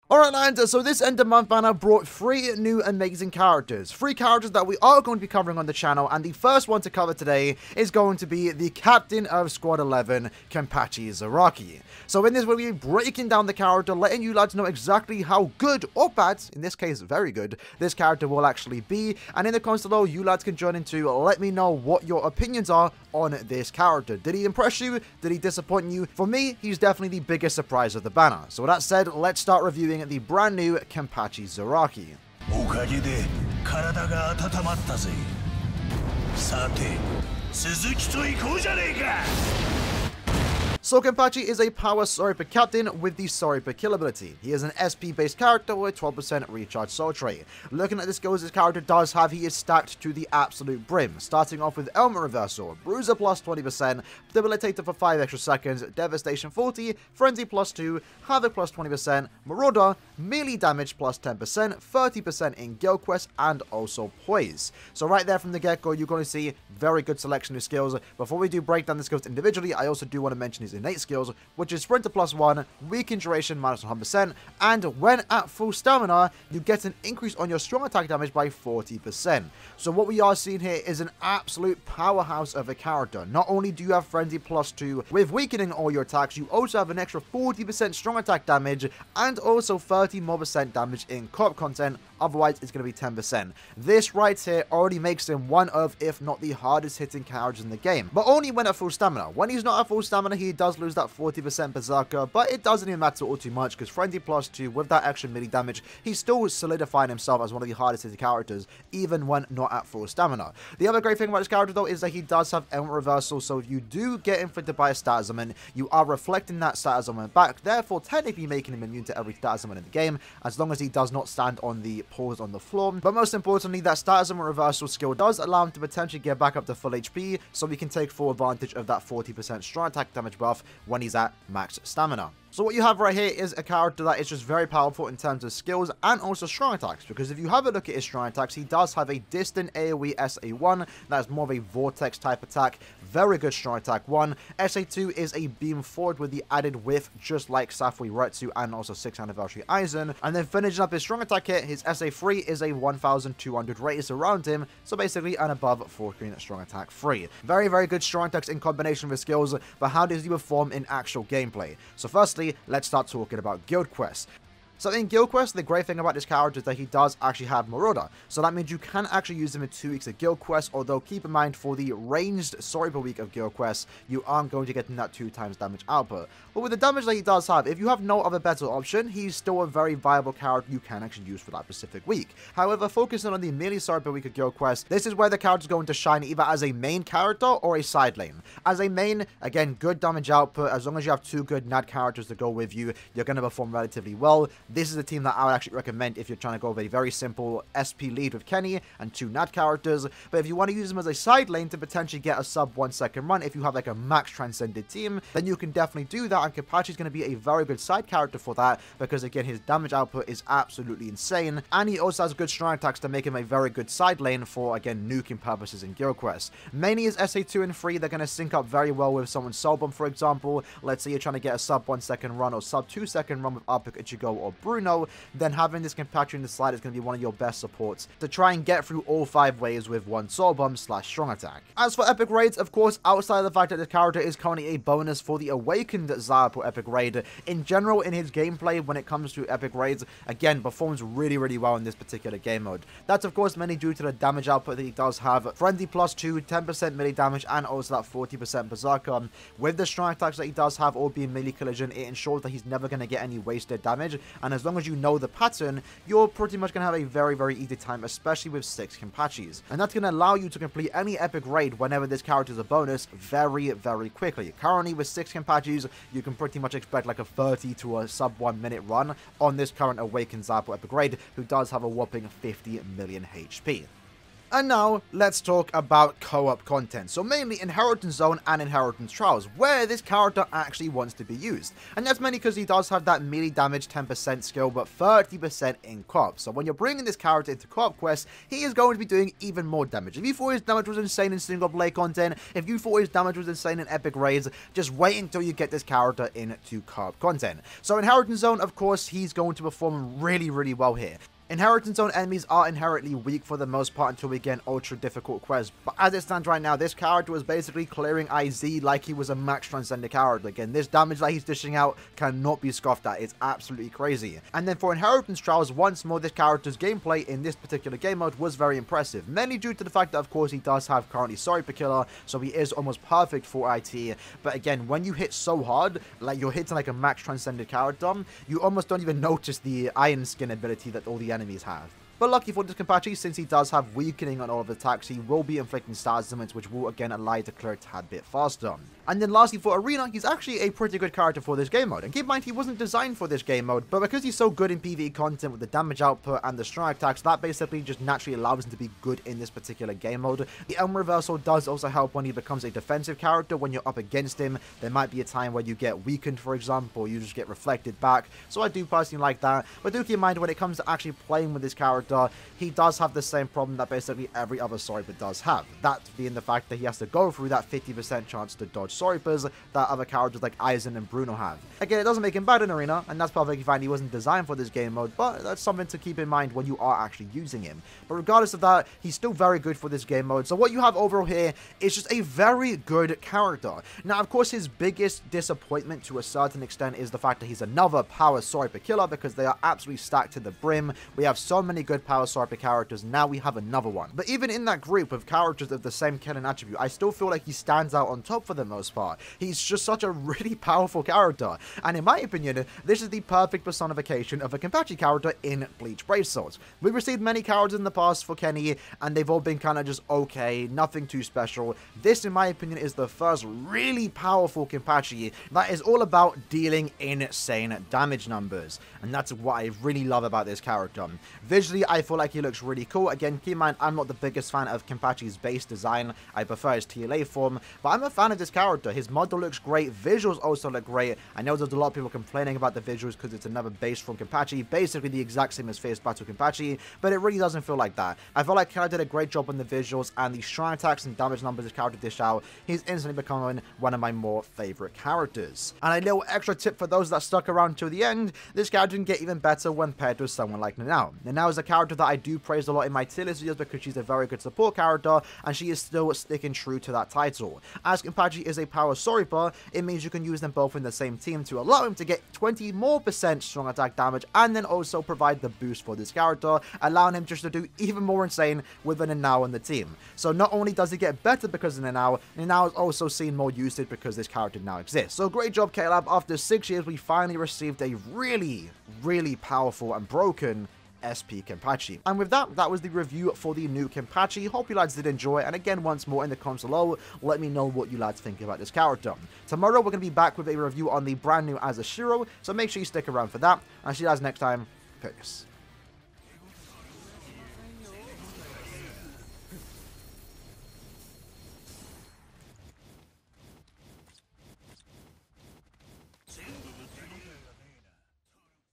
Alright lads, so this end of month banner brought 3 new amazing characters. 3 characters that we are going to be covering on the channel, and the first one to cover today is going to be the captain of Squad 11, KENPACHI ZARAKI. So in this we'll be breaking down the character, letting you lads know exactly how good or bad, in this case very good, this character will actually be. And in the comments below, you lads can join in to let me know what your opinions are on this character. Did he impress you? Did he disappoint you? For me, he's definitely the biggest surprise of the banner. So with that said, let's start reviewing the brand new KENPACHI ZARAKI. So KENPACHI is a power Soripa captain with the Soripa kill ability. He is an SP based character with 12% recharge soul trait. Looking at the skills this character does have, he is stacked to the absolute brim. Starting off with Element Reversal, Bruiser plus 20%, Debilitator for 5 extra seconds, Devastation 40, Frenzy plus 2, Havoc plus 20%, Marauder, melee damage plus 10%, 30% in Guild Quest, and also Poise. So right there from the get-go, you're going to see very good selection of skills. Before we do break down the skills individually, I also do want to mention his innate skills, which is Sprinter plus 1, Weaken Duration minus 100%, and when at full stamina, you get an increase on your strong attack damage by 40%. So what we are seeing here is an absolute powerhouse of a character. Not only do you have Frenzy plus 2 with weakening all your attacks, you also have an extra 40% strong attack damage and also 30% more damage in co-op content. Otherwise, it's going to be 10%. This right here already makes him one of, if not the hardest hitting characters in the game, but only when at full stamina. When he's not at full stamina, he does lose that 40% Berserker, but it doesn't even matter all too much because Frenzy plus 2 with that extra melee damage, he's still solidifying himself as one of the hardest hitting characters, even when not at full stamina. The other great thing about this character though is that he does have Element Reversal, so if you do get inflicted by a status summon, you are reflecting that status summon back, therefore technically making him immune to every status summon in the game, as long as he does not stand on the pause on the floor. But most importantly, that status summon reversal skill does allow him to potentially get back up to full HP, so we can take full advantage of that 40% strong attack damage buff when he's at max stamina. So what you have right here is a character that is just very powerful in terms of skills and also strong attacks, because if you have a look at his strong attacks, he does have a distant AoE SA1 that is more of a vortex type attack, very good strong attack 1. SA2 is a beam forward with the added whiff, just like Safui Retsu and also 6th Anniversary Aizen. And then finishing up his strong attack hit, his SA3 is a 1200 radius around him, so basically an above 4 strong attack 3. Very, very good strong attacks in combination with skills, but how does he perform in actual gameplay? So firstly, let's start talking about Guild Quest. So in Guild Quest, the great thing about this character is that he does actually have Marauder. So that means you can actually use him in 2 weeks of Guild Quest, although keep in mind for the ranged Soripa week of Guild Quest, you aren't going to get that 2 times damage output. But with the damage that he does have, if you have no other better option, he's still a very viable character you can actually use for that specific week. However, focusing on the melee Soripa week of Guild Quest, this is where the character is going to shine either as a main character or a side lane. As a main, again, good damage output. As long as you have 2 good NAD characters to go with you, you're going to perform relatively well. This is the team that I would actually recommend if you're trying to go with a very simple SP lead with Kenny and 2 NAD characters. But if you want to use him as a side lane to potentially get a sub 1 second run, if you have like a max transcended team, then you can definitely do that, and KENPACHI is going to be a very good side character for that, because again, his damage output is absolutely insane, and he also has good strong attacks to make him a very good side lane for, again, nuking purposes in Guild Quest. Mainly his SA2 and 3, they're going to sync up very well with someone's Soul Bomb, for example. Let's say you're trying to get a sub 1 second run or sub 2 second run with Uppick, Ichigo, or Bruno, then having this KENPACHI in the slide is going to be one of your best supports to try and get through all 5 waves with 1 Soul Bomb / strong attack. As for epic raids, of course, outside of the fact that this character is currently a bonus for the Awakened Zarapu epic raid, in general, in his gameplay, when it comes to epic raids, again, performs really, really well in this particular game mode. That's, of course, mainly due to the damage output that he does have. Frenzy plus 2, 10% melee damage, and also that 40% Berserker. With the strong attacks that he does have, all being melee collision, it ensures that he's never going to get any wasted damage, and as long as you know the pattern, you're pretty much going to have a very, very easy time, especially with 6 KENPACHIs. And that's going to allow you to complete any epic raid whenever this character is a bonus very, very quickly. Currently, with 6 KENPACHIs, you can pretty much expect like a 30 to a sub 1 minute run on this current Awakened Zarapu epic raid, who does have a whopping 50 million HP. And now, let's talk about co-op content, so mainly Inheritance Zone and Inheritance Trials, where this character actually wants to be used. And that's mainly because he does have that melee damage 10% skill, but 30% in co-op. So when you're bringing this character into co-op quests, he is going to be doing even more damage. If you thought his damage was insane in single play content, if you thought his damage was insane in epic raids, just wait until you get this character into co-op content. So Inheritance Zone, of course, he's going to perform really, really well here. Inheritance Zone enemies are inherently weak for the most part until we get ultra difficult quests, but as it stands right now, this character was basically clearing IZ like he was a max transcendent character. Again, this damage that he's dishing out cannot be scoffed at. It's absolutely crazy. And then for Inheritance Trials, once more, this character's gameplay in this particular game mode was very impressive, mainly due to the fact that, of course, he does have currently Sorry Killer, so he is almost perfect for IT. But again, when you hit so hard, like you're hitting like a max transcendent character, you almost don't even notice the Iron Skin ability that all the enemies have. But lucky for this KENPACHI, since he does have weakening on all of the attacks, he will be inflicting status limits, which will again allow you to clear a tad bit faster. And then lastly for Arena, he's actually a pretty good character for this game mode. And keep in mind, he wasn't designed for this game mode, but because he's so good in PvE content with the damage output and the strong attacks, that basically just naturally allows him to be good in this particular game mode. The Elm Reversal does also help when he becomes a defensive character. When you're up against him, there might be a time where you get weakened, for example, or you just get reflected back. So I do personally like that. But do keep in mind, when it comes to actually playing with this character, he does have the same problem that basically every other Sorryper does have. That being the fact that he has to go through that 50% chance to dodge Sorrypers that other characters like Aizen and Bruno have. Again, it doesn't make him bad in Arena, and that's perfectly fine. He wasn't designed for this game mode, but that's something to keep in mind when you are actually using him. But regardless of that, he's still very good for this game mode. So what you have overall here is just a very good character. Now, of course, his biggest disappointment to a certain extent is the fact that he's another power Sorryper killer, because they are absolutely stacked to the brim. We have so many good power Sorryper characters, now we have another one. But even in that group of characters of the same killing attribute, I still feel like he stands out on top for the most part. He's just such a really powerful character, and in my opinion, this is the perfect personification of a KENPACHI character in Bleach Brave Swords. We've received many characters in the past for Kenny, and they've all been kind of just okay, nothing too special. This, in my opinion, is the first really powerful KENPACHI that is all about dealing insane damage numbers, and that's what I really love about this character. Visually, I feel like he looks really cool. Again, keep in mind, I'm not the biggest fan of KENPACHI's base design. I prefer his TLA form, but I'm a fan of this character. His model looks great. Visuals also look great. I know there's a lot of people complaining about the visuals because it's another base from KENPACHI, basically the exact same as Fierce Battle KENPACHI, but it really doesn't feel like that. I feel like Kenna did a great job on the visuals, and the strong attacks and damage numbers this character dish out. He's instantly becoming one of my more favorite characters. And a little extra tip for those that stuck around till the end, this character can get even better when paired with someone like Nanao. Nanao is a character that I do praise a lot in my tier list videos because she's a very good support character, and she is still sticking true to that title. As KENPACHI is a power Sorryper, it means you can use them both in the same team to allow him to get 20% more strong attack damage, and then also provide the boost for this character, allowing him just to do even more insane with an Nanao in the team. So not only does he get better because of Nanao, Nanao is also seen more usage because this character now exists. So great job, K-Lab. After 6 years, we finally received a really, really powerful and broken SP KENPACHI. And with that, that was the review for the new KENPACHI. Hope you lads did enjoy, and again, once more in the comments below, let me know what you lads think about this character. Tomorrow, we're going to be back with a review on the brand new Azashiro, so make sure you stick around for that, and I'll see you guys next time. Peace.